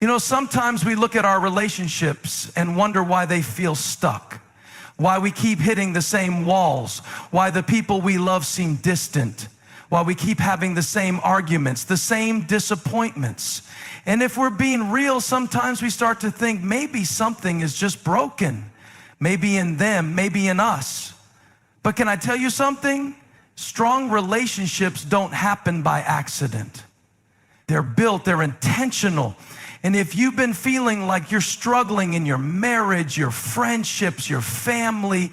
You know, sometimes we look at our relationships and wonder why they feel stuck, why we keep hitting the same walls, why the people we love seem distant, why we keep having the same arguments, the same disappointments. And if we're being real, sometimes we start to think maybe something is just broken, maybe in them, maybe in us. But can I tell you something? Strong relationships don't happen by accident. They're built, they're intentional. And if you've been feeling like you're struggling in your marriage, your friendships, your family,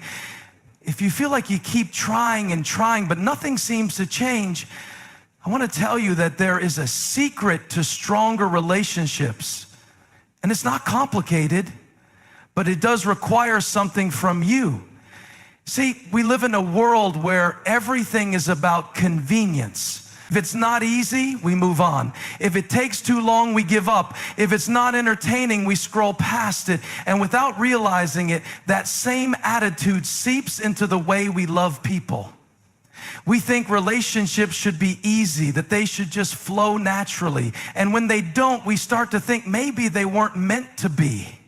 if you feel like you keep trying and trying, but nothing seems to change, I want to tell you that there is a secret to stronger relationships. And it's not complicated, but it does require something from you. See, we live in a world where everything is about convenience. If it's not easy, we move on. If it takes too long, we give up. If it's not entertaining, we scroll past it. And without realizing it, that same attitude seeps into the way we love people. We think relationships should be easy, that they should just flow naturally. And when they don't, we start to think maybe they weren't meant to be.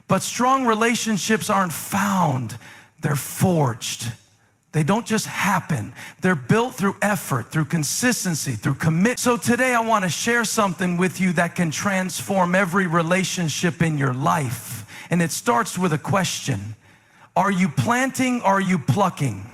But strong relationships aren't found, they're forged. They don't just happen. They're built through effort, through consistency, through commitment. So today I want to share something with you that can transform every relationship in your life. And it starts with a question. Are you planting or are you plucking?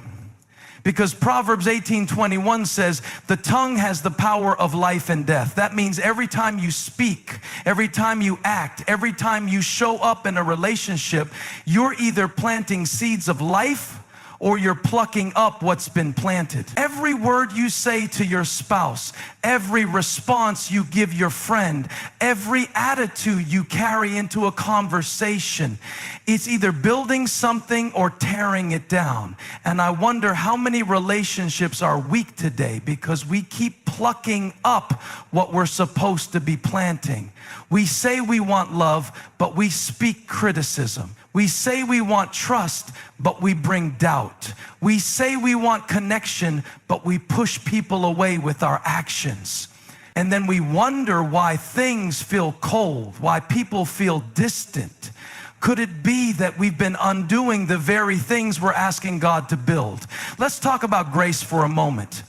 Because Proverbs 18:21 says, the tongue has the power of life and death. That means every time you speak, every time you act, every time you show up in a relationship, you're either planting seeds of life or you're plucking up what's been planted. Every word you say to your spouse, every response you give your friend, every attitude you carry into a conversation, it's either building something or tearing it down. And I wonder how many relationships are weak today because we keep plucking up what we're supposed to be planting. We say we want love, but we speak criticism. We say we want trust, but we bring doubt. We say we want connection, but we push people away with our actions. And then we wonder why things feel cold, why people feel distant. Could it be that we've been undoing the very things we're asking God to build? Let's talk about grace for a moment.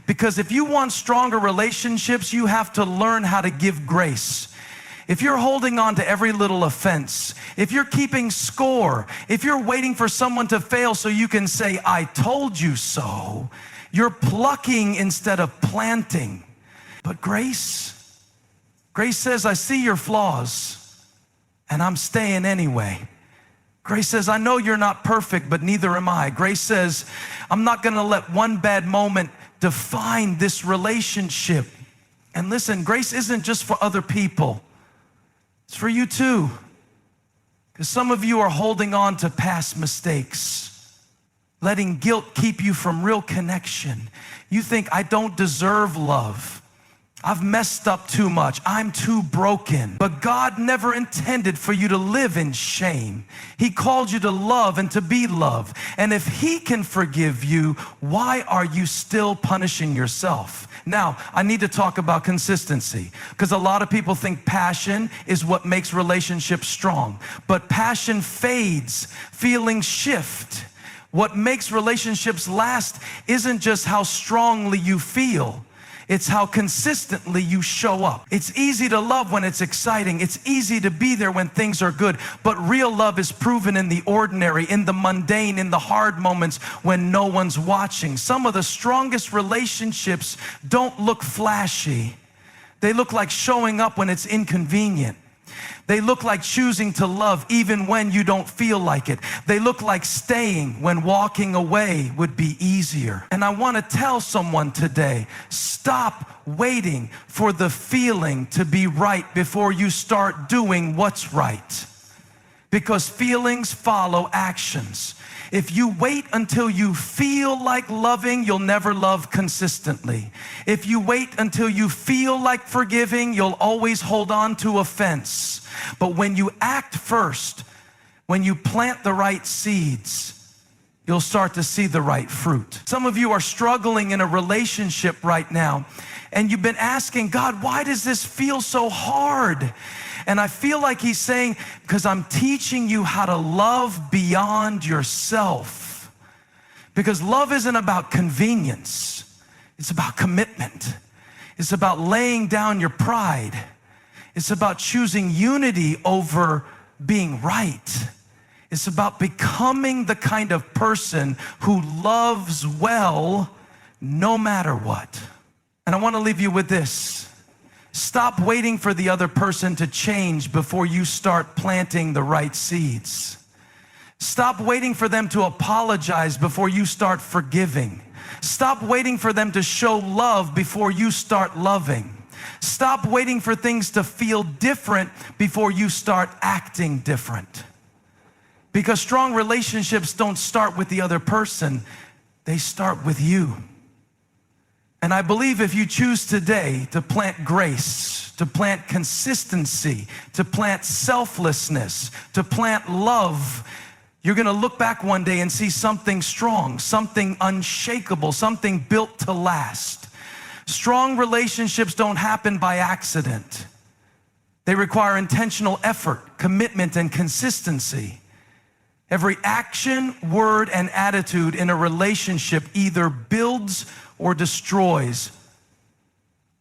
Because if you want stronger relationships, you have to learn how to give grace. If you're holding on to every little offense, if you're keeping score, if you're waiting for someone to fail so you can say, I told you so, you're plucking instead of planting. But grace says, I see your flaws and I'm staying anyway. Grace says, I know you're not perfect, but neither am I. Grace says, I'm not gonna let one bad moment define this relationship. And listen, grace isn't just for other people. It's for you too. Because some of you are holding on to past mistakes, letting guilt keep you from real connection. You think, I don't deserve love. I've messed up too much. I'm too broken. But God never intended for you to live in shame. He called you to love and to be loved. And if He can forgive you, why are you still punishing yourself? Now, I need to talk about consistency because a lot of people think passion is what makes relationships strong. But passion fades, feelings shift. What makes relationships last isn't just how strongly you feel. It's how consistently you show up. It's easy to love when it's exciting. It's easy to be there when things are good. But real love is proven in the ordinary, in the mundane, in the hard moments when no one's watching. Some of the strongest relationships don't look flashy. They look like showing up when it's inconvenient. They look like choosing to love even when you don't feel like it. They look like staying when walking away would be easier. And I want to tell someone today, stop waiting for the feeling to be right before you start doing what's right. Because feelings follow actions. If you wait until you feel like loving, you'll never love consistently. If you wait until you feel like forgiving, you'll always hold on to offense. But when you act first, when you plant the right seeds, you'll start to see the right fruit. Some of you are struggling in a relationship right now, and you've been asking God, why does this feel so hard? And I feel like he's saying, because I'm teaching you how to love beyond yourself. Because love isn't about convenience. It's about commitment. It's about laying down your pride. It's about choosing unity over being right. It's about becoming the kind of person who loves well no matter what. And I want to leave you with this. Stop waiting for the other person to change before you start planting the right seeds. Stop waiting for them to apologize before you start forgiving. Stop waiting for them to show love before you start loving. Stop waiting for things to feel different before you start acting different. Because strong relationships don't start with the other person, they start with you. And I believe if you choose today to plant grace, to plant consistency, to plant selflessness, to plant love, you're going to look back one day and see something strong, something unshakable, something built to last. Strong relationships don't happen by accident. They require intentional effort, commitment, and consistency. Every action, word, and attitude in a relationship either builds or destroys,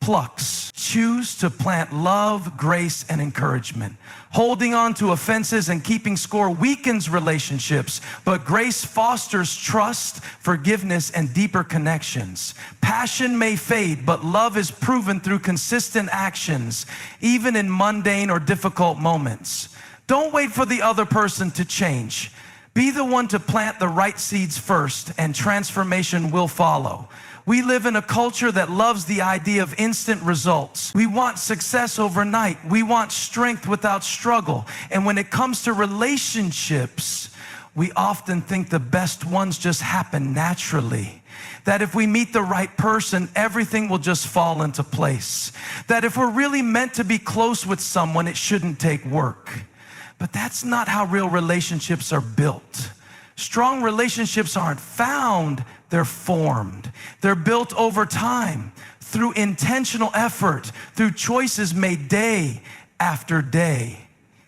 plucks. Choose to plant love, grace, and encouragement. Holding on to offenses and keeping score weakens relationships, but grace fosters trust, forgiveness, and deeper connections. Passion may fade, but love is proven through consistent actions, even in mundane or difficult moments. Don't wait for the other person to change. Be the one to plant the right seeds first, and transformation will follow. We live in a culture that loves the idea of instant results. We want success overnight. We want strength without struggle. And when it comes to relationships, we often think the best ones just happen naturally. That if we meet the right person, everything will just fall into place. That if we're really meant to be close with someone, it shouldn't take work. But that's not how real relationships are built. Strong relationships aren't found, they're formed. They're built over time, through intentional effort, through choices made day after day.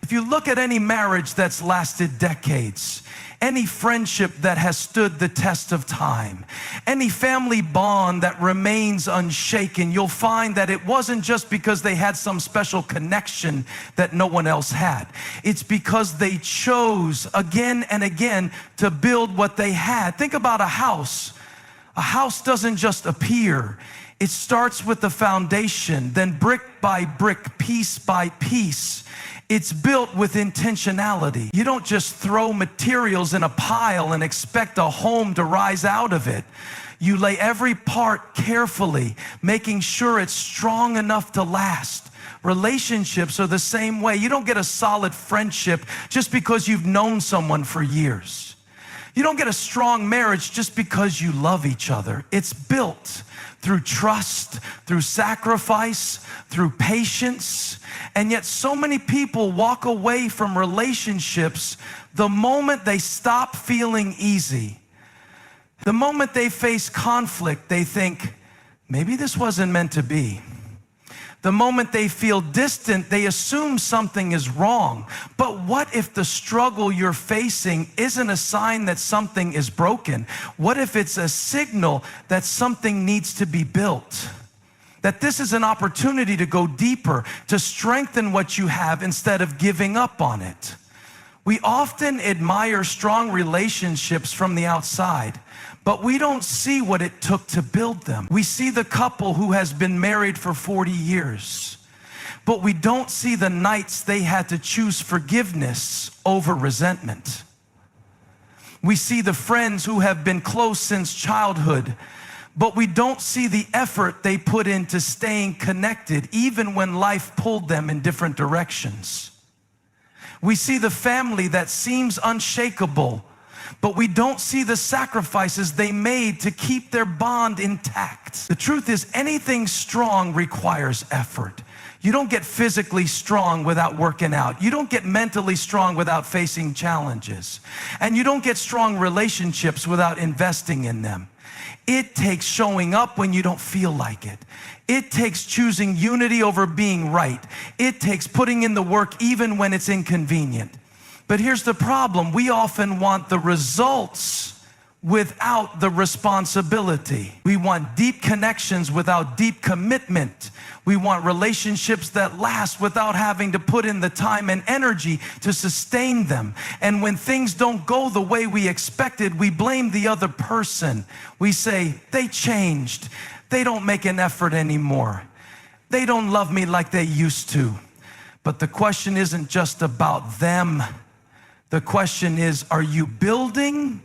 If you look at any marriage that's lasted decades, any friendship that has stood the test of time, any family bond that remains unshaken, you'll find that it wasn't just because they had some special connection that no one else had. It's because they chose again and again to build what they had. Think about a house. A house doesn't just appear. It starts with the foundation, then brick by brick, piece by piece. It's built with intentionality. You don't just throw materials in a pile and expect a home to rise out of it. You lay every part carefully, making sure it's strong enough to last. Relationships are the same way. You don't get a solid friendship just because you've known someone for years. You don't get a strong marriage just because you love each other. It's built through trust, through sacrifice, through patience. And yet so many people walk away from relationships the moment they stop feeling easy. The moment they face conflict, they think, maybe this wasn't meant to be. The moment they feel distant, they assume something is wrong. But what if the struggle you're facing isn't a sign that something is broken? What if it's a signal that something needs to be built? That this is an opportunity to go deeper, to strengthen what you have instead of giving up on it. We often admire strong relationships from the outside, but we don't see what it took to build them. We see the couple who has been married for 40 years, but we don't see the nights they had to choose forgiveness over resentment. We see the friends who have been close since childhood, but we don't see the effort they put into staying connected, even when life pulled them in different directions. We see the family that seems unshakable, but we don't see the sacrifices they made to keep their bond intact. The truth is, anything strong requires effort. You don't get physically strong without working out. You don't get mentally strong without facing challenges. And you don't get strong relationships without investing in them. It takes showing up when you don't feel like it. It takes choosing unity over being right. It takes putting in the work even when it's inconvenient. But here's the problem. We often want the results without the responsibility. We want deep connections without deep commitment. We want relationships that last without having to put in the time and energy to sustain them. And when things don't go the way we expected, we blame the other person. We say, they changed. They don't make an effort anymore. They don't love me like they used to. But the question isn't just about them. The question is, are you building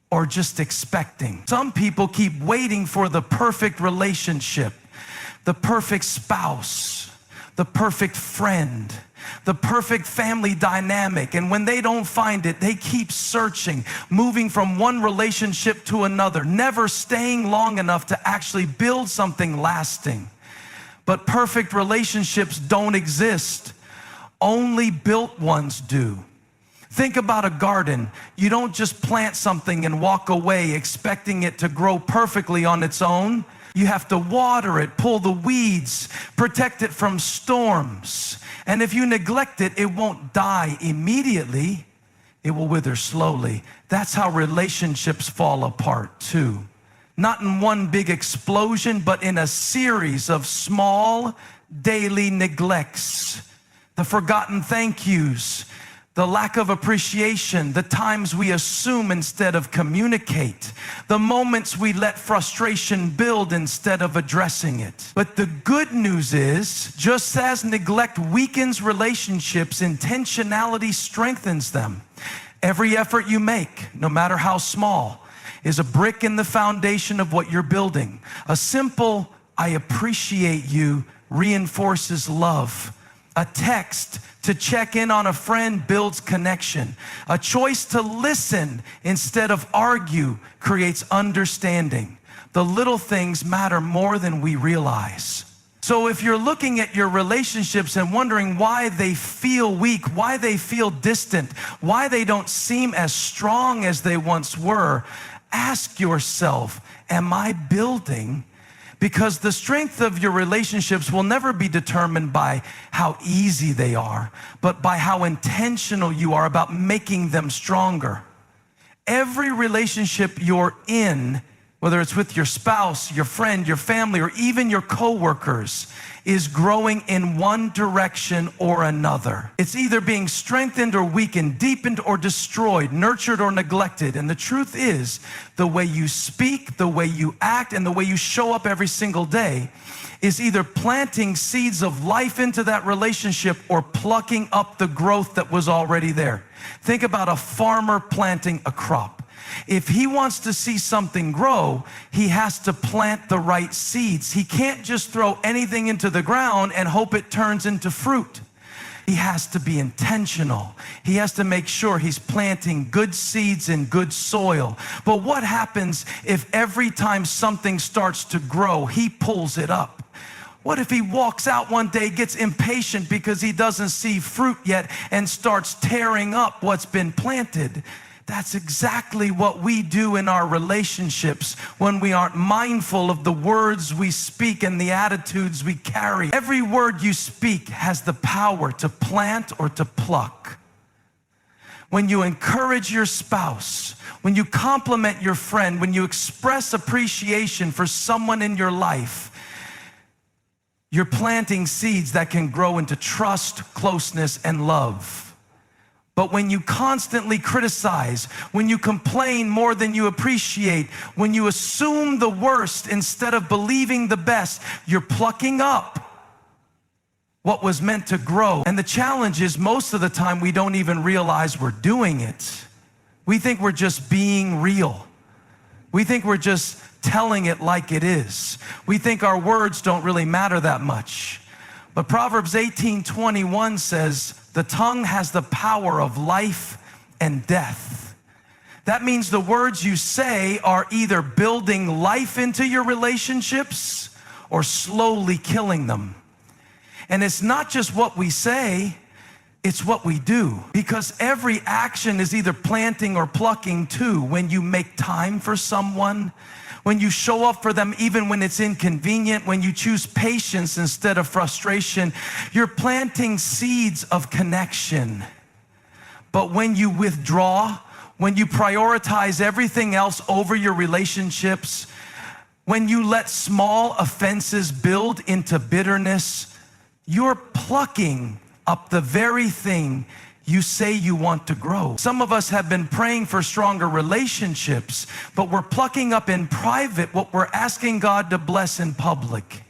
or just expecting? Some people keep waiting for the perfect relationship, the perfect spouse, the perfect friend, the perfect family dynamic. And when they don't find it, they keep searching, moving from one relationship to another, never staying long enough to actually build something lasting. But perfect relationships don't exist. Only built ones do. Think about a garden. You don't just plant something and walk away expecting it to grow perfectly on its own. You have to water it, pull the weeds, protect it from storms. And if you neglect it, it won't die immediately. It will wither slowly. That's how relationships fall apart too. Not in one big explosion, but in a series of small daily neglects. The forgotten thank yous, the lack of appreciation, the times we assume instead of communicate, the moments we let frustration build instead of addressing it. But the good news is, just as neglect weakens relationships, intentionality strengthens them. Every effort you make, no matter how small, is a brick in the foundation of what you're building. A simple, I appreciate you, reinforces love. A text to check in on a friend builds connection. A choice to listen instead of argue creates understanding. The little things matter more than we realize. So if you're looking at your relationships and wondering why they feel weak, why they feel distant, why they don't seem as strong as they once were, ask yourself, am I building? Because the strength of your relationships will never be determined by how easy they are, but by how intentional you are about making them stronger. Every relationship you're in, whether it's with your spouse, your friend, your family, or even your coworkers, is growing in one direction or another. It's either being strengthened or weakened, deepened or destroyed, nurtured or neglected. And the truth is, the way you speak, the way you act, and the way you show up every single day is either planting seeds of life into that relationship or plucking up the growth that was already there. Think about a farmer planting a crop. If he wants to see something grow, he has to plant the right seeds. He can't just throw anything into the ground and hope it turns into fruit. He has to be intentional. He has to make sure he's planting good seeds in good soil. But what happens if every time something starts to grow, he pulls it up? What if he walks out one day, gets impatient because he doesn't see fruit yet, and starts tearing up what's been planted? That's exactly what we do in our relationships when we aren't mindful of the words we speak and the attitudes we carry. Every word you speak has the power to plant or to pluck. When you encourage your spouse, when you compliment your friend, when you express appreciation for someone in your life, you're planting seeds that can grow into trust, closeness, and love. But when you constantly criticize, when you complain more than you appreciate, when you assume the worst instead of believing the best, you're plucking up what was meant to grow. And the challenge is, most of the time we don't even realize we're doing it. We think we're just being real. We think we're just telling it like it is. We think our words don't really matter that much. But Proverbs 18:21 says, the tongue has the power of life and death. That means the words you say are either building life into your relationships or slowly killing them. And it's not just what we say, it's what we do. Because every action is either planting or plucking too. When you make time for someone, when you show up for them even when it's inconvenient, when you choose patience instead of frustration, you're planting seeds of connection. But when you withdraw, when you prioritize everything else over your relationships, when you let small offenses build into bitterness, you're plucking up the very thing you say you want to grow. Some of us have been praying for stronger relationships, but we're plucking up in private what we're asking God to bless in public.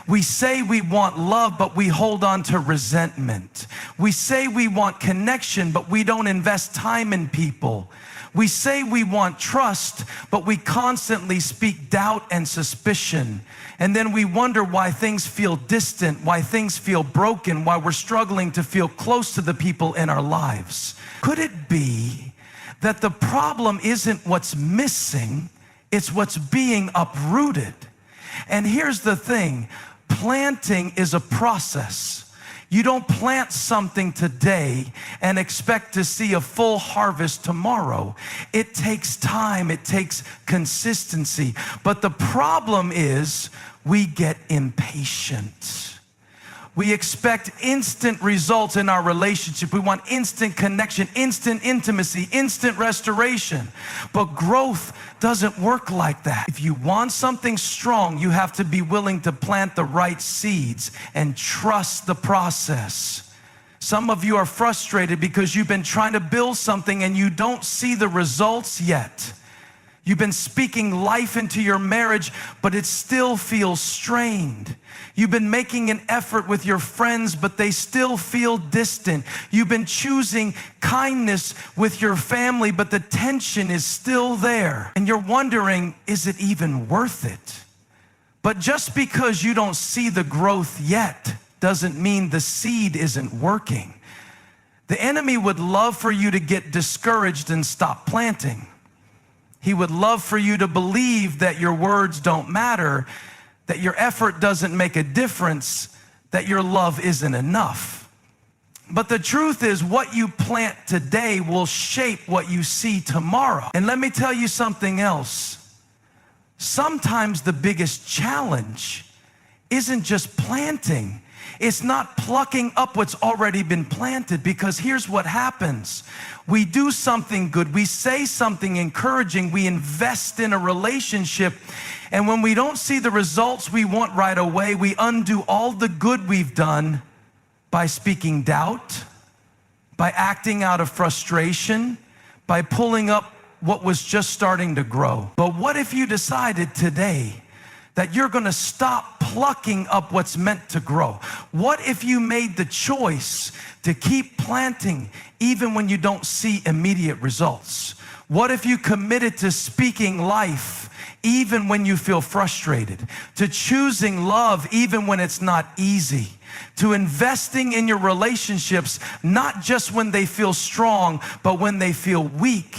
We say we want love, but we hold on to resentment. We say we want connection, but we don't invest time in people. We say we want trust, but we constantly speak doubt and suspicion. And then we wonder why things feel distant, why things feel broken, why we're struggling to feel close to the people in our lives. Could it be that the problem isn't what's missing, it's what's being uprooted? And here's the thing, planting is a process. You don't plant something today and expect to see a full harvest tomorrow. It takes time, it takes consistency. But the problem is we get impatient. We expect instant results in our relationship. We want instant connection, instant intimacy, instant restoration. But growth doesn't work like that. If you want something strong, you have to be willing to plant the right seeds and trust the process. Some of you are frustrated because you've been trying to build something and you don't see the results yet. You've been speaking life into your marriage, but it still feels strained. You've been making an effort with your friends, but they still feel distant. You've been choosing kindness with your family, but the tension is still there. And you're wondering, is it even worth it? But just because you don't see the growth yet doesn't mean the seed isn't working. The enemy would love for you to get discouraged and stop planting. He would love for you to believe that your words don't matter, that your effort doesn't make a difference, that your love isn't enough. But the truth is, what you plant today will shape what you see tomorrow. And let me tell you something else. Sometimes the biggest challenge isn't just planting. It's not plucking up what's already been planted, because here's what happens. We do something good, we say something encouraging, we invest in a relationship, and when we don't see the results we want right away, we undo all the good we've done by speaking doubt, by acting out of frustration, by pulling up what was just starting to grow. But what if you decided today that you're going to stop plucking up what's meant to grow? What if you made the choice to keep planting even when you don't see immediate results? What if you committed to speaking life even when you feel frustrated, to choosing love even when it's not easy, to investing in your relationships not just when they feel strong, but when they feel weak?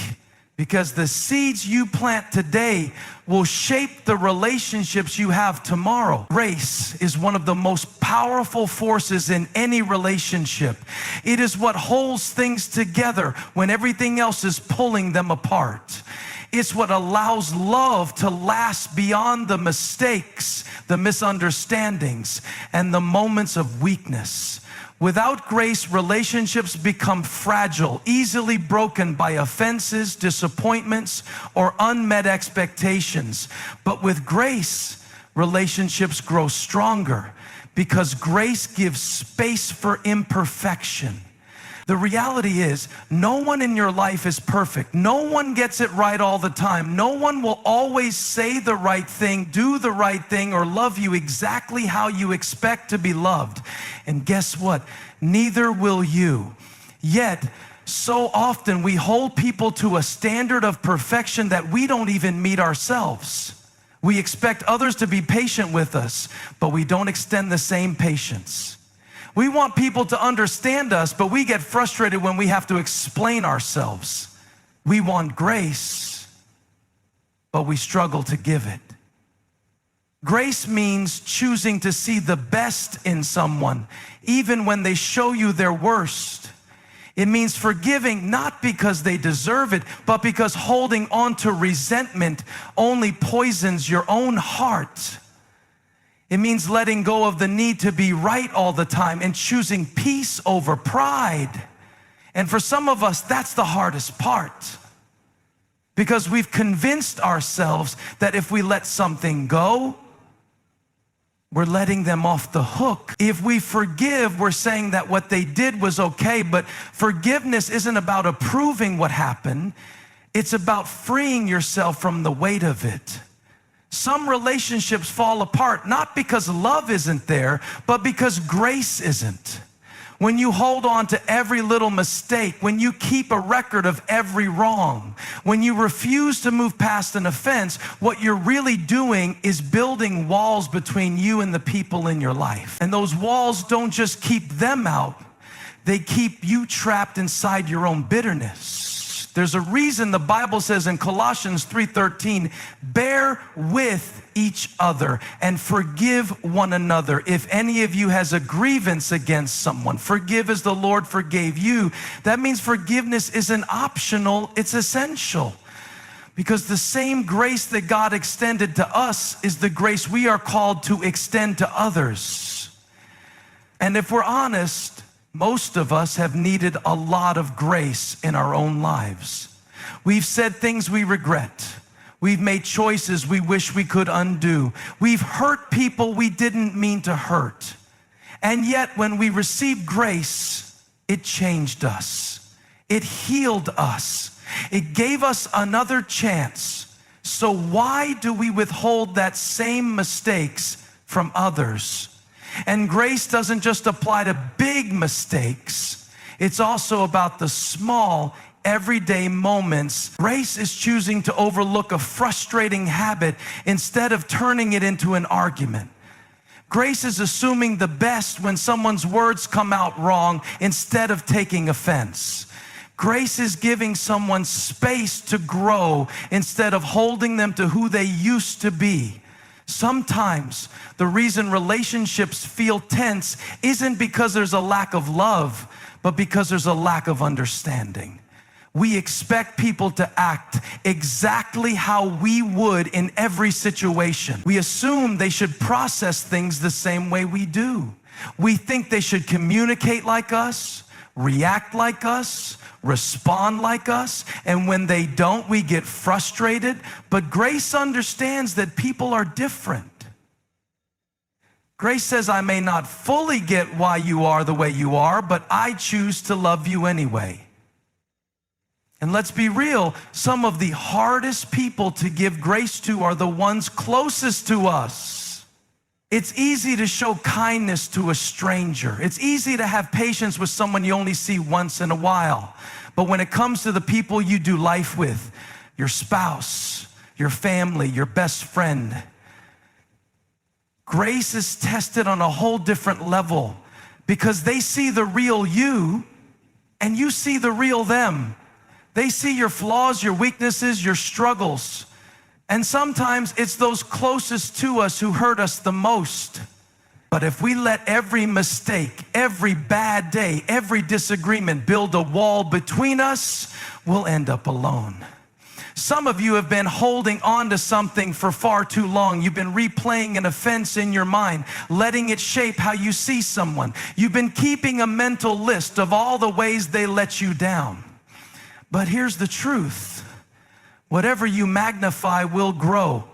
Because the seeds you plant today will shape the relationships you have tomorrow. Grace is one of the most powerful forces in any relationship. It is what holds things together when everything else is pulling them apart. It's what allows love to last beyond the mistakes, the misunderstandings, and the moments of weakness. Without grace, relationships become fragile, easily broken by offenses, disappointments, or unmet expectations. But with grace, relationships grow stronger because grace gives space for imperfection. The reality is, no one in your life is perfect. No one gets it right all the time. No one will always say the right thing, do the right thing, or love you exactly how you expect to be loved. And guess what? Neither will you. Yet, so often we hold people to a standard of perfection that we don't even meet ourselves. We expect others to be patient with us, but we don't extend the same patience. We want people to understand us, but we get frustrated when we have to explain ourselves. We want grace, but we struggle to give it. Grace means choosing to see the best in someone, even when they show you their worst. It means forgiving not because they deserve it, but because holding on to resentment only poisons your own heart. It means letting go of the need to be right all the time and choosing peace over pride. And for some of us, that's the hardest part, because we've convinced ourselves that if we let something go, we're letting them off the hook. If we forgive, we're saying that what they did was okay, but forgiveness isn't about approving what happened. It's about freeing yourself from the weight of it. Some relationships fall apart, not because love isn't there, but because grace isn't. When you hold on to every little mistake, when you keep a record of every wrong, when you refuse to move past an offense, what you're really doing is building walls between you and the people in your life. And those walls don't just keep them out, they keep you trapped inside your own bitterness. There's a reason the Bible says in Colossians 3:13, bear with each other and forgive one another. If any of you has a grievance against someone, forgive as the Lord forgave you. That means forgiveness isn't optional, it's essential. Because the same grace that God extended to us is the grace we are called to extend to others. And if we're honest, most of us have needed a lot of grace in our own lives. We've said things we regret. We've made choices we wish we could undo. We've hurt people we didn't mean to hurt. And yet when we received grace, it changed us. It healed us. It gave us another chance. So why do we withhold that same mistakes from others? And grace doesn't just apply to big mistakes. It's also about the small, everyday moments. Grace is choosing to overlook a frustrating habit instead of turning it into an argument. Grace is assuming the best when someone's words come out wrong instead of taking offense. Grace is giving someone space to grow instead of holding them to who they used to be. Sometimes the reason relationships feel tense isn't because there's a lack of love, but because there's a lack of understanding. We expect people to act exactly how we would in every situation. We assume they should process things the same way we do. We think they should communicate like us, react like us, respond like us, and when they don't, we get frustrated. But grace understands that people are different. Grace says, I may not fully get why you are the way you are, but I choose to love you anyway. And let's be real, some of the hardest people to give grace to are the ones closest to us. It's easy to show kindness to a stranger. It's easy to have patience with someone you only see once in a while. But when it comes to the people you do life with, your spouse, your family, your best friend, grace is tested on a whole different level because they see the real you and you see the real them. They see your flaws, your weaknesses, your struggles. And sometimes it's those closest to us who hurt us the most. But if we let every mistake, every bad day, every disagreement build a wall between us, we'll end up alone. Some of you have been holding on to something for far too long. You've been replaying an offense in your mind, letting it shape how you see someone. You've been keeping a mental list of all the ways they let you down. But here's the truth. Whatever you magnify will grow.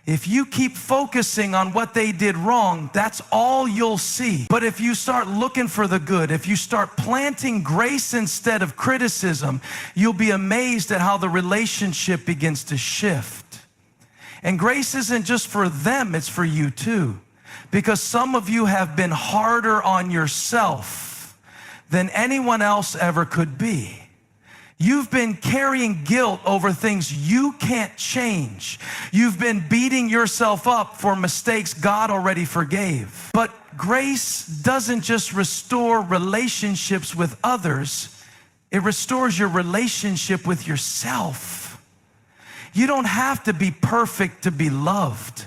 If you keep focusing on what they did wrong, that's all you'll see. But if you start looking for the good, if you start planting grace instead of criticism, you'll be amazed at how the relationship begins to shift. And grace isn't just for them, it's for you too. Because some of you have been harder on yourself than anyone else ever could be. You've been carrying guilt over things you can't change. You've been beating yourself up for mistakes God already forgave. But grace doesn't just restore relationships with others, it restores your relationship with yourself. You don't have to be perfect to be loved.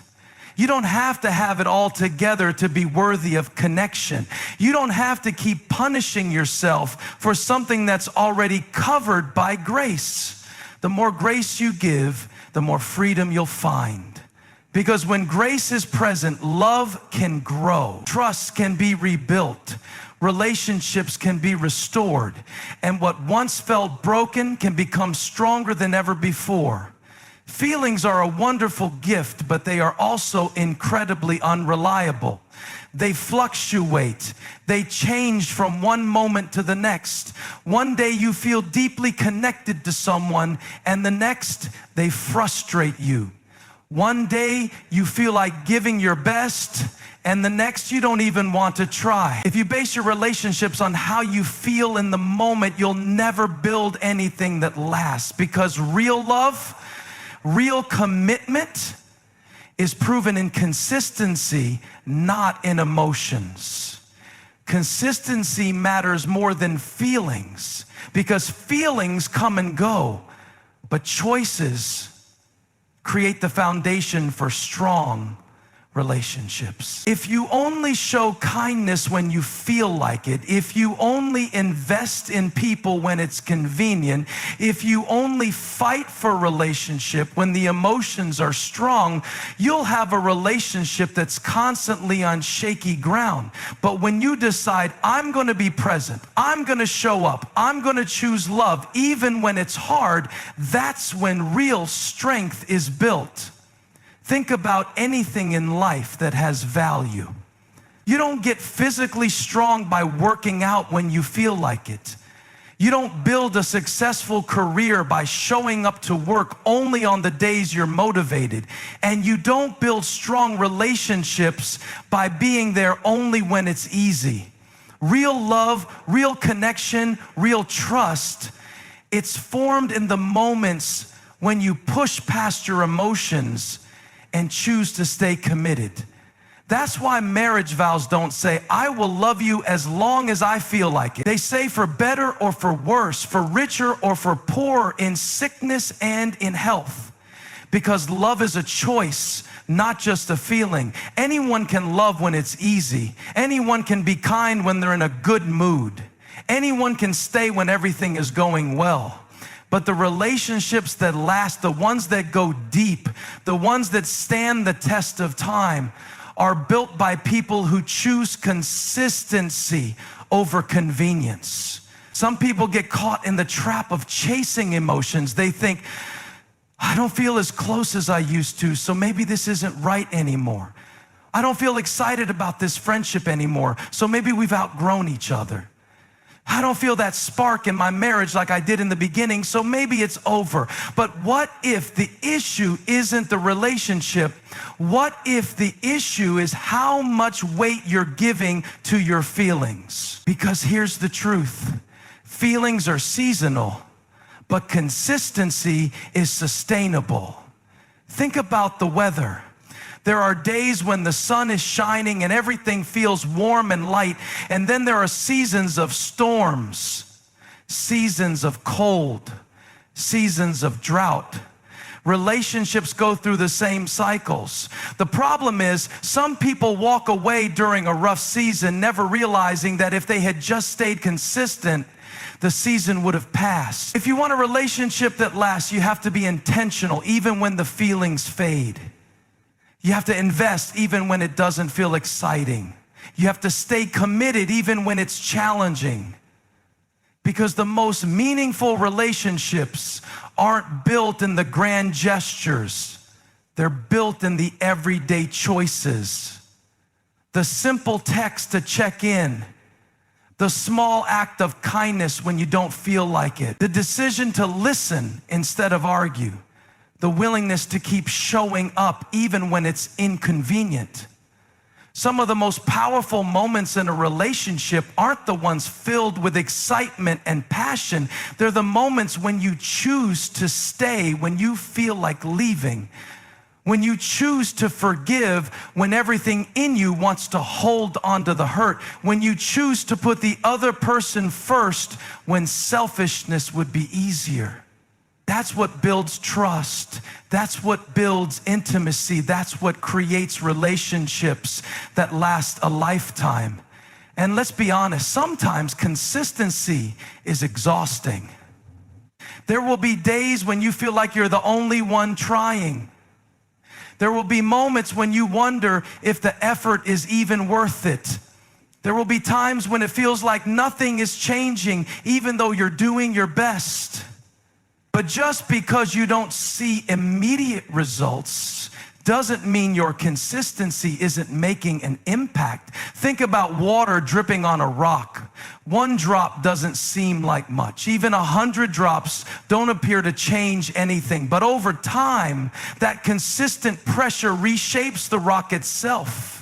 You don't have to have it all together to be worthy of connection. You don't have to keep punishing yourself for something that's already covered by grace. The more grace you give, the more freedom you'll find. Because when grace is present, love can grow, trust can be rebuilt, relationships can be restored, and what once felt broken can become stronger than ever before. Feelings are a wonderful gift, but they are also incredibly unreliable. They fluctuate. They change from one moment to the next. One day you feel deeply connected to someone, and the next they frustrate you. One day you feel like giving your best, and the next you don't even want to try. If you base your relationships on how you feel in the moment, you'll never build anything that lasts, because real love, real commitment is proven in consistency, not in emotions. Consistency matters more than feelings, because feelings come and go, but choices create the foundation for strong relationships. If you only show kindness when you feel like it, if you only invest in people when it's convenient, if you only fight for a relationship when the emotions are strong, you'll have a relationship that's constantly on shaky ground. But when you decide, I'm going to be present, I'm going to show up, I'm going to choose love even when it's hard, that's when real strength is built. Think about anything in life that has value. You don't get physically strong by working out when you feel like it. You don't build a successful career by showing up to work only on the days you're motivated. And you don't build strong relationships by being there only when it's easy. Real love, real connection, real trust, it's formed in the moments when you push past your emotions and choose to stay committed. That's why marriage vows don't say, I will love you as long as I feel like it. They say for better or for worse, for richer or for poorer, in sickness and in health. Because love is a choice, not just a feeling. Anyone can love when it's easy. Anyone can be kind when they're in a good mood. Anyone can stay when everything is going well. But the relationships that last, the ones that go deep, the ones that stand the test of time, are built by people who choose consistency over convenience. Some people get caught in the trap of chasing emotions. They think, I don't feel as close as I used to, so maybe this isn't right anymore. I don't feel excited about this friendship anymore, so maybe we've outgrown each other. I don't feel that spark in my marriage like I did in the beginning, so maybe it's over. But what if the issue isn't the relationship? What if the issue is how much weight you're giving to your feelings? Because here's the truth. Feelings are seasonal, but consistency is sustainable. Think about the weather. There are days when the sun is shining and everything feels warm and light, and then there are seasons of storms, seasons of cold, seasons of drought. Relationships go through the same cycles. The problem is some people walk away during a rough season, never realizing that if they had just stayed consistent, the season would have passed. If you want a relationship that lasts, you have to be intentional even when the feelings fade. You have to invest even when it doesn't feel exciting. You have to stay committed even when it's challenging. Because the most meaningful relationships aren't built in the grand gestures. They're built in the everyday choices. The simple text to check in. The small act of kindness when you don't feel like it. The decision to listen instead of argue. The willingness to keep showing up even when it's inconvenient. Some of the most powerful moments in a relationship aren't the ones filled with excitement and passion. They're the moments when you choose to stay when you feel like leaving. When you choose to forgive when everything in you wants to hold onto the hurt. When you choose to put the other person first when selfishness would be easier. That's what builds trust. That's what builds intimacy. That's what creates relationships that last a lifetime. And let's be honest, sometimes consistency is exhausting. There will be days when you feel like you're the only one trying. There will be moments when you wonder if the effort is even worth it. There will be times when it feels like nothing is changing, even though you're doing your best. But just because you don't see immediate results doesn't mean your consistency isn't making an impact. Think about water dripping on a rock. One drop doesn't seem like much. Even 100 drops don't appear to change anything. But over time, that consistent pressure reshapes the rock itself.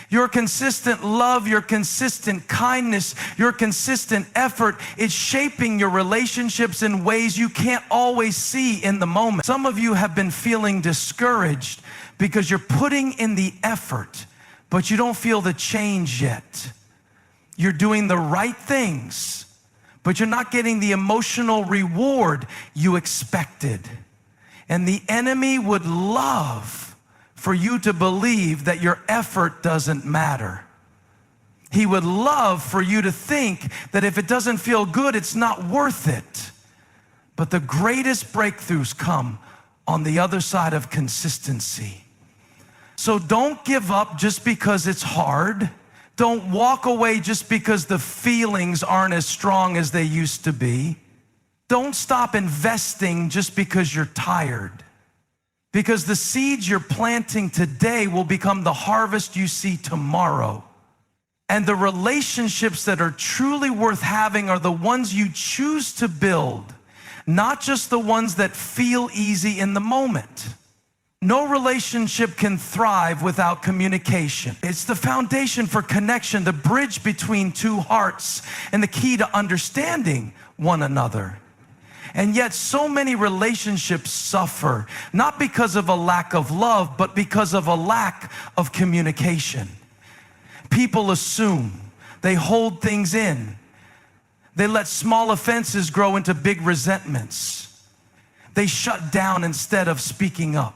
Your consistent love, your consistent kindness, your consistent effort is shaping your relationships in ways you can't always see in the moment. Some of you have been feeling discouraged because you're putting in the effort, but you don't feel the change yet. You're doing the right things, but you're not getting the emotional reward you expected. And the enemy would love for you to believe that your effort doesn't matter. He would love for you to think that if it doesn't feel good, it's not worth it. But the greatest breakthroughs come on the other side of consistency. So don't give up just because it's hard. Don't walk away just because the feelings aren't as strong as they used to be. Don't stop investing just because you're tired. Because the seeds you're planting today will become the harvest you see tomorrow. And the relationships that are truly worth having are the ones you choose to build, not just the ones that feel easy in the moment. No relationship can thrive without communication. It's the foundation for connection, the bridge between two hearts, and the key to understanding one another. And yet so many relationships suffer, not because of a lack of love, but because of a lack of communication. People assume, they hold things in. They let small offenses grow into big resentments. They shut down instead of speaking up.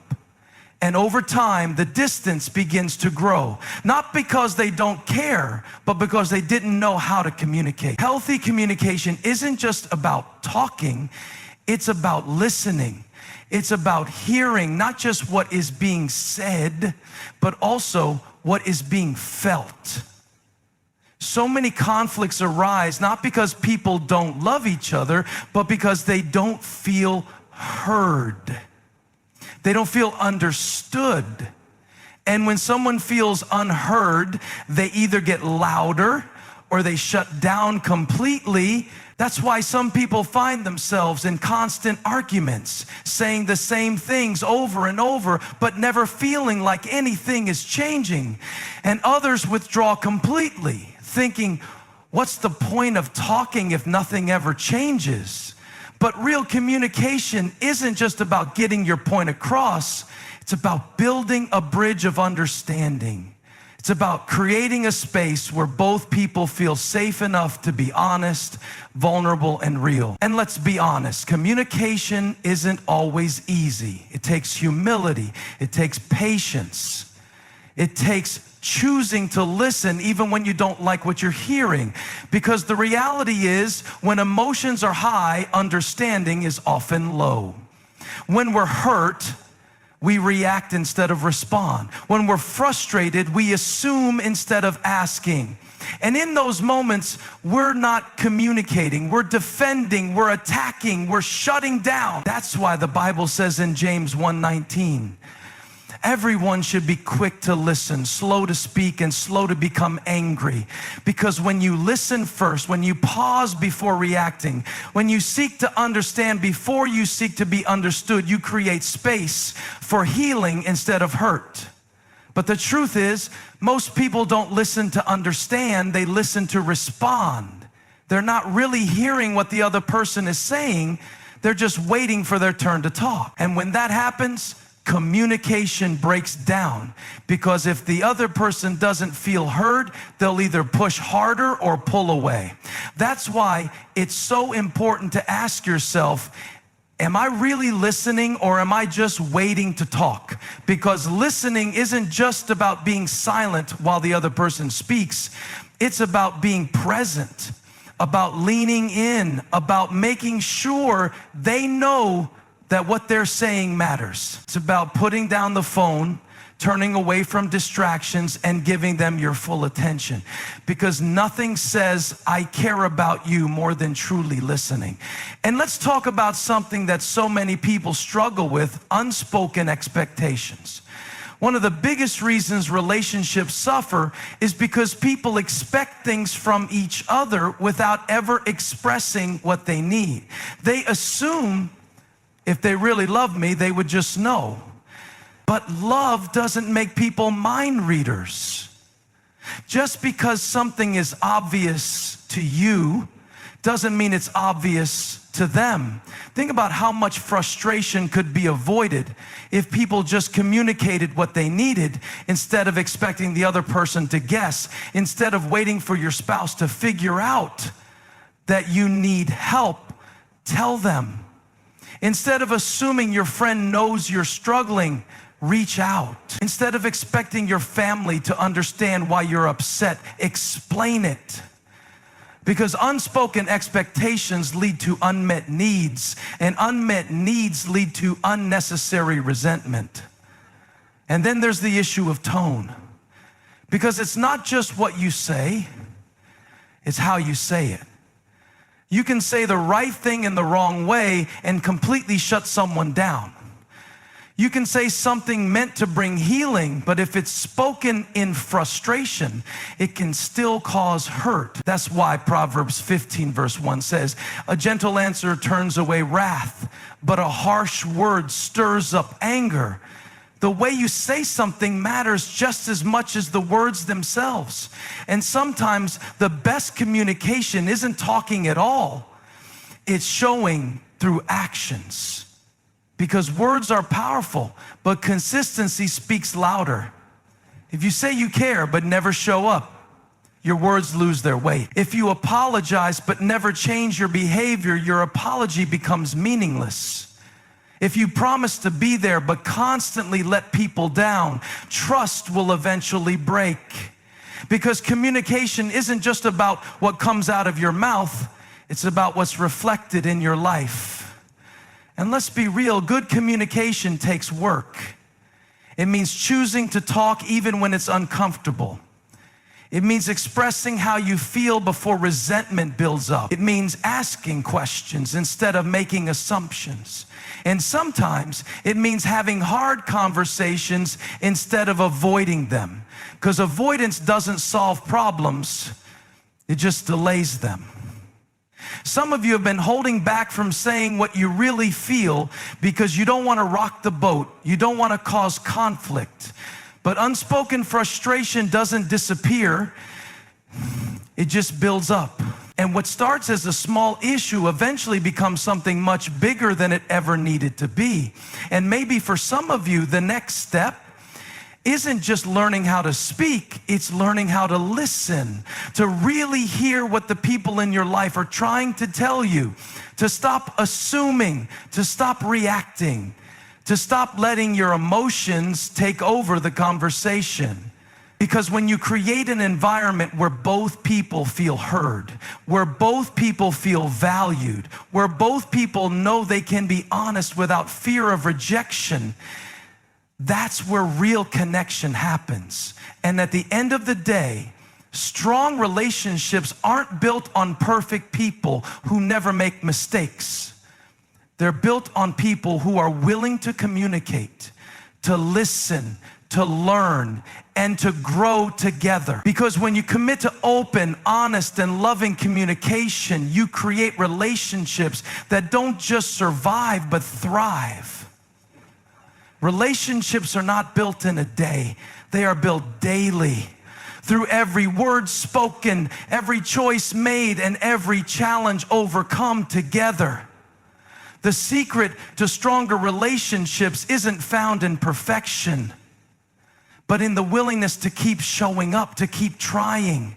And over time, the distance begins to grow, not because they don't care, but because they didn't know how to communicate. Healthy communication isn't just about talking, it's about listening. It's about hearing not just what is being said, but also what is being felt. So many conflicts arise not because people don't love each other, but because they don't feel heard. They don't feel understood. And when someone feels unheard, they either get louder or they shut down completely. That's why some people find themselves in constant arguments, saying the same things over and over, but never feeling like anything is changing. And others withdraw completely, thinking, what's the point of talking if nothing ever changes? But real communication isn't just about getting your point across. It's about building a bridge of understanding. It's about creating a space where both people feel safe enough to be honest, vulnerable, and real. And let's be honest, communication isn't always easy. It takes humility. It takes patience. It takes choosing to listen even when you don't like what you're hearing. Because the reality is, when emotions are high, understanding is often low. When we're hurt, we react instead of respond. When we're frustrated, we assume instead of asking. And in those moments, we're not communicating, we're defending, we're attacking, we're shutting down. That's why the Bible says in James 1:19, everyone should be quick to listen, slow to speak, and slow to become angry. Because when you listen first, when you pause before reacting, when you seek to understand before you seek to be understood, you create space for healing instead of hurt. But the truth is, most people don't listen to understand, they listen to respond. They're not really hearing what the other person is saying, they're just waiting for their turn to talk. And when that happens, communication breaks down, because if the other person doesn't feel heard, they'll either push harder or pull away. That's why it's so important to ask yourself, Am I really listening, or am I just waiting to talk? Because listening isn't just about being silent while the other person speaks. It's about being present, about leaning in, about making sure they know that what they're saying matters. It's about putting down the phone, turning away from distractions, and giving them your full attention. Because nothing says, I care about you, more than truly listening. And let's talk about something that so many people struggle with: unspoken expectations. One of the biggest reasons relationships suffer is because people expect things from each other without ever expressing what they need. They assume if they really love me, they would just know. But love doesn't make people mind readers. Just because something is obvious to you doesn't mean it's obvious to them. Think about how much frustration could be avoided if people just communicated what they needed instead of expecting the other person to guess, instead of waiting for your spouse to figure out that you need help. Tell them. Instead of assuming your friend knows you're struggling, reach out. Instead of expecting your family to understand why you're upset, explain it. Because unspoken expectations lead to unmet needs, and unmet needs lead to unnecessary resentment. And then there's the issue of tone. Because it's not just what you say, it's how you say it. You can say the right thing in the wrong way and completely shut someone down. You can say something meant to bring healing, but if it's spoken in frustration, it can still cause hurt. That's why Proverbs 15 verse 1 says, a gentle answer turns away wrath, but a harsh word stirs up anger. The way you say something matters just as much as the words themselves. And sometimes the best communication isn't talking at all. It's showing through actions. Because words are powerful, but consistency speaks louder. If you say you care but never show up, your words lose their weight. If you apologize but never change your behavior, your apology becomes meaningless. If you promise to be there but constantly let people down, trust will eventually break. Because communication isn't just about what comes out of your mouth, it's about what's reflected in your life. And let's be real, good communication takes work. It means choosing to talk even when it's uncomfortable. It means expressing how you feel before resentment builds up. It means asking questions instead of making assumptions. And sometimes it means having hard conversations instead of avoiding them. Because avoidance doesn't solve problems, it just delays them. Some of you have been holding back from saying what you really feel because you don't want to rock the boat. You don't want to cause conflict. But unspoken frustration doesn't disappear. It just builds up. And what starts as a small issue eventually becomes something much bigger than it ever needed to be. And maybe for some of you, the next step isn't just learning how to speak, it's learning how to listen, to really hear what the people in your life are trying to tell you, to stop assuming, to stop reacting, to stop letting your emotions take over the conversation. Because when you create an environment where both people feel heard, where both people feel valued, where both people know they can be honest without fear of rejection, that's where real connection happens. And at the end of the day, strong relationships aren't built on perfect people who never make mistakes. They're built on people who are willing to communicate, to listen, to learn, and to grow together. Because when you commit to open, honest, and loving communication, you create relationships that don't just survive, but thrive. Relationships are not built in a day. They are built daily. Through every word spoken, every choice made, and every challenge overcome together. The secret to stronger relationships isn't found in perfection, but in the willingness to keep showing up, to keep trying,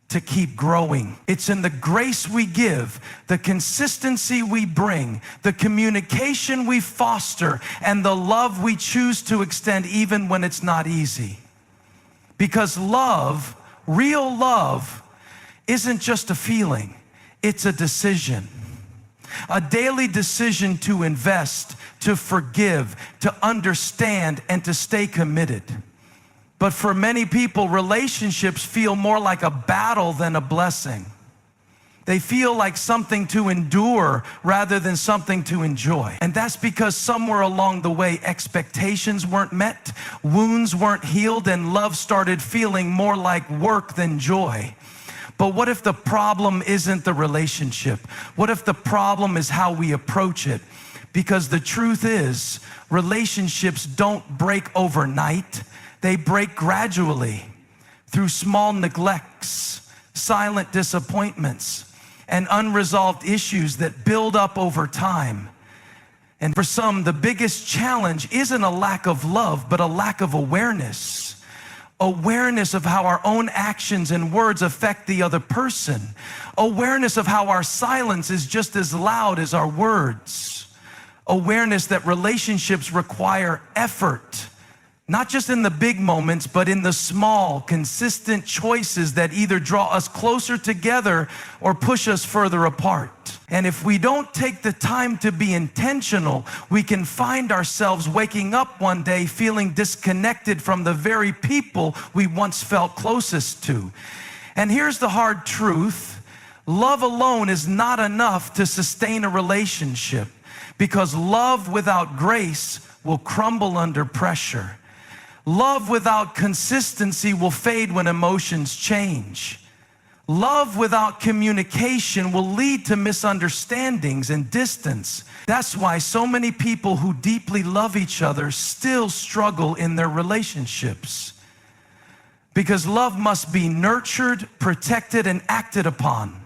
to keep growing. It's in the grace we give, the consistency we bring, the communication we foster, and the love we choose to extend even when it's not easy. Because love, real love, isn't just a feeling, it's a decision. A daily decision to invest, to forgive, to understand, and to stay committed. But for many people, relationships feel more like a battle than a blessing. They feel like something to endure rather than something to enjoy. And that's because somewhere along the way, expectations weren't met, wounds weren't healed, and love started feeling more like work than joy. But what if the problem isn't the relationship? What if the problem is how we approach it? Because the truth is, relationships don't break overnight. They break gradually through small neglects, silent disappointments, and unresolved issues that build up over time. And for some, the biggest challenge isn't a lack of love, but a lack of awareness. Awareness of how our own actions and words affect the other person. Awareness of how our silence is just as loud as our words. Awareness that relationships require effort. Not just in the big moments, but in the small, consistent choices that either draw us closer together or push us further apart. And if we don't take the time to be intentional, we can find ourselves waking up one day feeling disconnected from the very people we once felt closest to. And here's the hard truth. Love alone is not enough to sustain a relationship, because love without grace will crumble under pressure. Love without consistency will fade when emotions change. Love without communication will lead to misunderstandings and distance. That's why so many people who deeply love each other still struggle in their relationships. Because love must be nurtured, protected, and acted upon.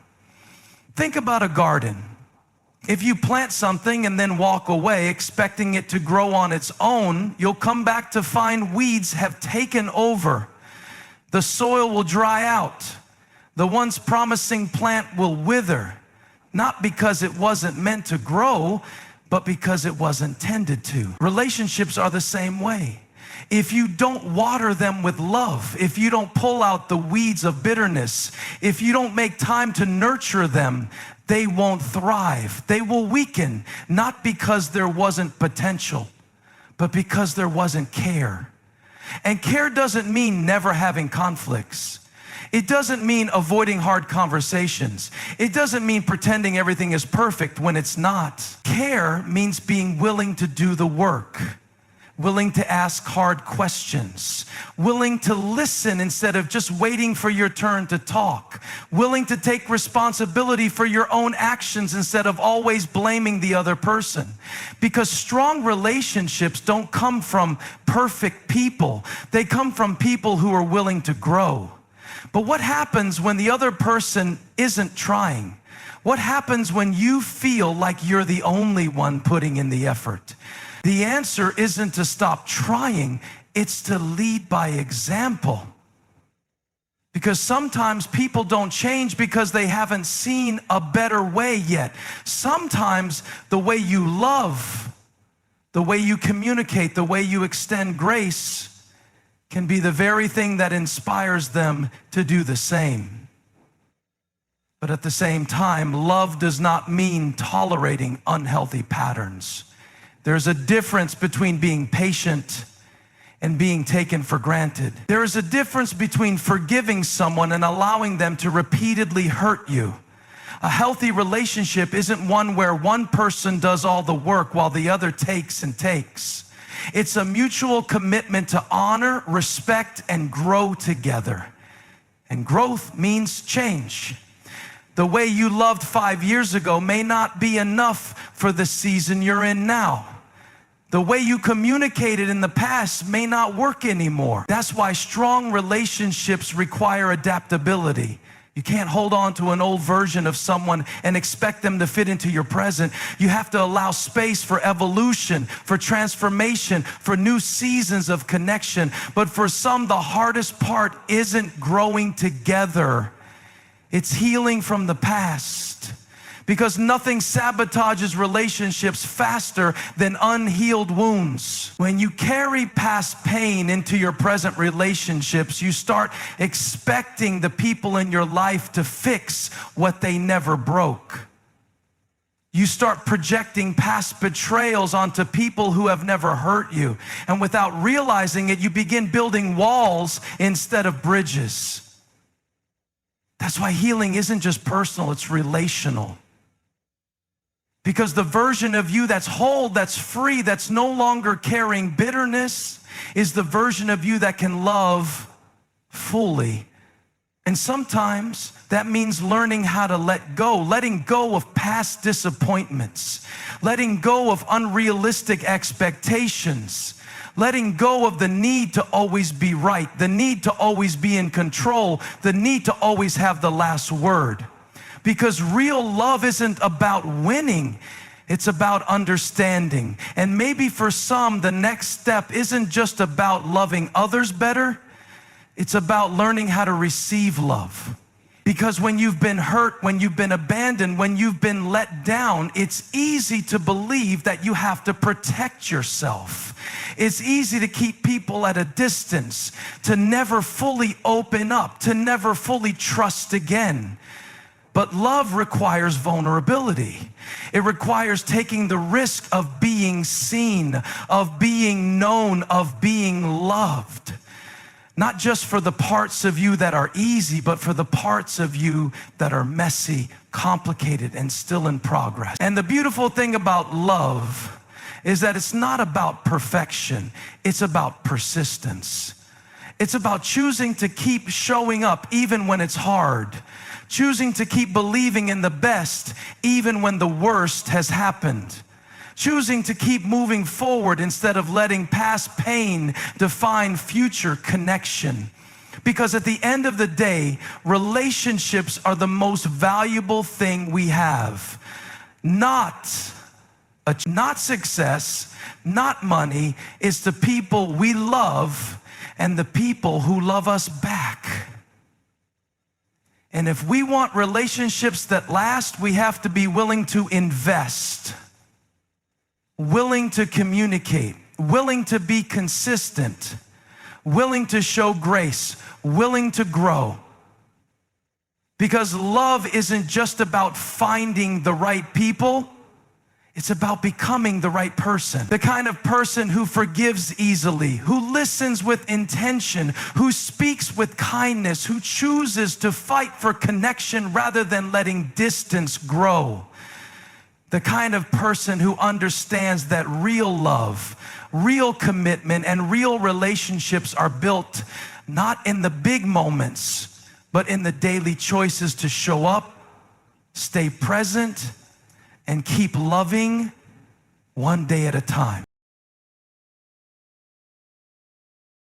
Think about a garden. If you plant something and then walk away expecting it to grow on its own, you'll come back to find weeds have taken over. The soil will dry out. The once promising plant will wither, not because it wasn't meant to grow, but because it wasn't tended to. Relationships are the same way. If you don't water them with love, if you don't pull out the weeds of bitterness, if you don't make time to nurture them, they won't thrive. They will weaken, not because there wasn't potential, but because there wasn't care. And care doesn't mean never having conflicts. It doesn't mean avoiding hard conversations. It doesn't mean pretending everything is perfect when it's not. Care means being willing to do the work, willing to ask hard questions, willing to listen instead of just waiting for your turn to talk, willing to take responsibility for your own actions instead of always blaming the other person. Because strong relationships don't come from perfect people. They come from people who are willing to grow. But what happens when the other person isn't trying? What happens when you feel like you're the only one putting in the effort? The answer isn't to stop trying, it's to lead by example. Because sometimes people don't change because they haven't seen a better way yet. Sometimes the way you love, the way you communicate, the way you extend grace can be the very thing that inspires them to do the same. But at the same time, love does not mean tolerating unhealthy patterns. There's a difference between being patient and being taken for granted. There is a difference between forgiving someone and allowing them to repeatedly hurt you. A healthy relationship isn't one where one person does all the work while the other takes and takes. It's a mutual commitment to honor, respect, and grow together. And growth means change. The way you loved 5 years ago may not be enough for the season you're in now. The way you communicated in the past may not work anymore. That's why strong relationships require adaptability. You can't hold on to an old version of someone and expect them to fit into your present. You have to allow space for evolution, for transformation, for new seasons of connection. But for some, the hardest part isn't growing together. It's healing from the past. Because nothing sabotages relationships faster than unhealed wounds. When you carry past pain into your present relationships, you start expecting the people in your life to fix what they never broke. You start projecting past betrayals onto people who have never hurt you. And without realizing it, you begin building walls instead of bridges. That's why healing isn't just personal, it's relational. Because the version of you that's whole, that's free, that's no longer carrying bitterness is the version of you that can love fully. And sometimes that means learning how to let go, letting go of past disappointments, letting go of unrealistic expectations, letting go of the need to always be right, the need to always be in control, the need to always have the last word. Because real love isn't about winning, it's about understanding. And maybe for some, the next step isn't just about loving others better, it's about learning how to receive love. Because when you've been hurt, when you've been abandoned, when you've been let down, it's easy to believe that you have to protect yourself. It's easy to keep people at a distance, to never fully open up, to never fully trust again. But love requires vulnerability. It requires taking the risk of being seen, of being known, of being loved. Not just for the parts of you that are easy, but for the parts of you that are messy, complicated, and still in progress. And the beautiful thing about love is that it's not about perfection, it's about persistence. It's about choosing to keep showing up even when it's hard. Choosing to keep believing in the best even when the worst has happened. Choosing to keep moving forward instead of letting past pain define future connection. Because at the end of the day, relationships are the most valuable thing we have. Not success, not money. It's the people we love and the people who love us back. And if we want relationships that last, we have to be willing to invest, willing to communicate, willing to be consistent, willing to show grace, willing to grow. Because love isn't just about finding the right people, it's about becoming the right person. The kind of person who forgives easily, who listens with intention, who speaks with kindness, who chooses to fight for connection rather than letting distance grow. The kind of person who understands that real love, real commitment, and real relationships are built not in the big moments, but in the daily choices to show up, stay present, and keep loving one day at a time.